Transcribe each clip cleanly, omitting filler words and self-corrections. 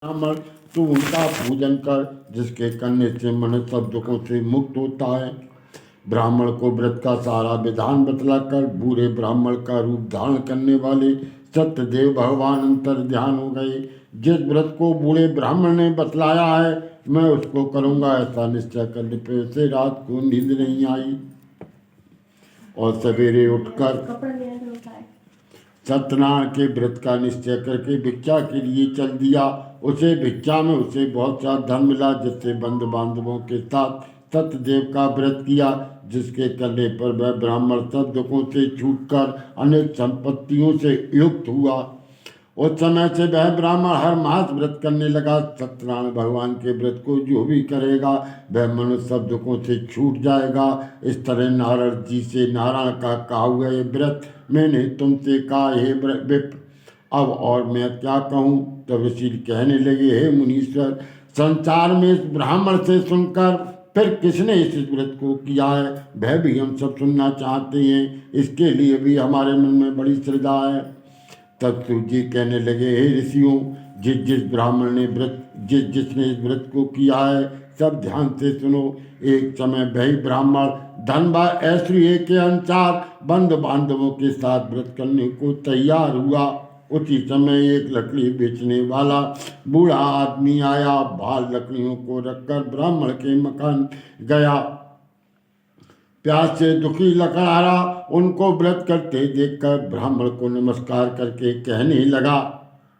ब्राह्मण तो उनका पूजन कर, जिसके करने से मन सब दुखों से मुक्त होता है। ब्राह्मण को व्रत का सारा विधान बतलाकर बूढ़े ब्राह्मण का रूप धारण करने वाले सत्यदेव भगवान अंतर ध्यान हो गए। जिस व्रत को बूढ़े ब्राह्मण ने बतलाया है मैं उसको करूँगा, ऐसा निश्चय करने पर उसे रात को नींद नहीं आई और सवेरे उठकर सत्यनारायण के व्रत का निश्चय करके भिक्षा के लिए चल दिया। उसे भिक्षा में उसे बहुत सा धन मिला, जिससे बंधु बांधवों के साथ सत्यदेव का व्रत किया, जिसके करने पर वह ब्राह्मण सब दुखों से छूटकर अनेक संपत्तियों से युक्त हुआ। उस समय से वह ब्राह्मण हर मास व्रत करने लगा। सत्यनारायण भगवान के व्रत को जो भी करेगा वह मनुष्य सब दुखों से छूट जाएगा। इस तरह नारद जी से नारायण का कहा हुआ ये व्रत मैंने तुमसे कहा, हे विप्र, अब और मैं क्या कहूँ। तब ऋषि कहने लगे, हे मुनीश्वर, संसार में इस ब्राह्मण से सुनकर फिर किसने इस व्रत को किया है, वह भी हम सब सुनना चाहते हैं। इसके लिए भी हमारे मन में बड़ी श्रद्धा है। तब सूत जी कहने लगे, हे ऋषियों, जिस ब्राह्मण ने जिसने इस व्रत को किया है सब ध्यान से सुनो। एक समय वही ब्राह्मण धन व ऐश्वर्य के अनुसार बंधु बांधवों के साथ व्रत करने को तैयार हुआ। उसी समय एक लकड़ी बेचने वाला बूढ़ा आदमी आया। बाल लकड़ियों को रखकर ब्राह्मण के मकान गया। प्यास से दुखी लकड़हारा उनको व्रत करते देखकर ब्राह्मण को नमस्कार करके कहने लगा,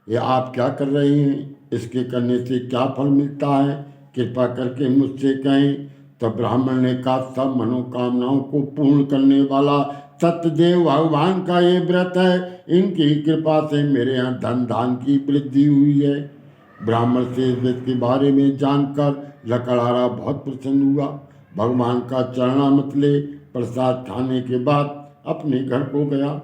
ये आप क्या कर रहे हैं, इसके करने से क्या फल मिलता है, कृपा करके मुझसे कहें। तब ब्राह्मण ने कहा, सब मनोकामनाओं को पूर्ण करने वाला सत्यदेव भगवान का ये व्रत है। इनकी कृपा से मेरे यहाँ धन धान की वृद्धि हुई है। ब्राह्मण से इस व्रत के बारे में जानकर लकड़हारा बहुत प्रसन्न हुआ। भगवान का चरणामृत ले प्रसाद खाने के बाद अपने घर को गया।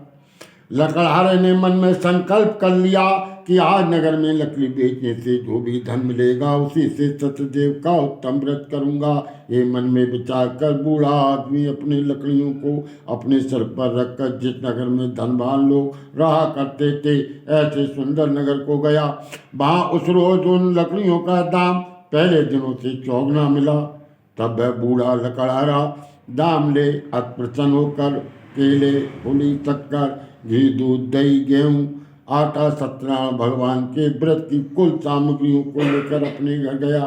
लकड़हारे ने मन में संकल्प कर लिया कि आज नगर में लकड़ी बेचने से जो भी धन मिलेगा उसी से सत्यदेव का उत्तम व्रत करूंगा। ये मन में विचार कर बूढ़ा आदमी अपनी लकड़ियों को अपने सर पर रखकर जिस नगर में धनवान लोग रहा करते थे ऐसे सुंदर नगर को गया। वहाँ उस रोज उन लकड़ियों का दाम पहले दिनों से चौगुना मिला। तब वह बूढ़ा लकड़हारा दाम ले अप्रसन्न होकर केले, फूली, शक्कर, घी, दूध, दही, गेहूँ, आटा, सत्यनारायण भगवान के व्रत की कुल सामग्रियों को लेकर अपने घर गया।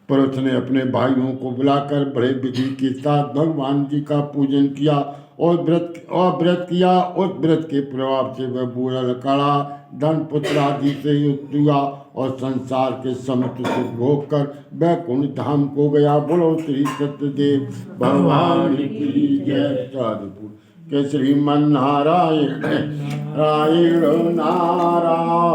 पर उसने अपने भाइयों को बुलाकर बड़े विधि के साथ भगवान जी का पूजन किया और व्रत किया। उस व्रत के प्रभाव से वह बूढ़ा लकड़ा धन पुत्र आदि से युक्त हुआ और संसार के समस्त सुख भोग कर वैकुंठ धाम को गया। बोलो श्री सत्यदेव भगवान की जय। साधुपुर के श्रीमन नारायण नारायण।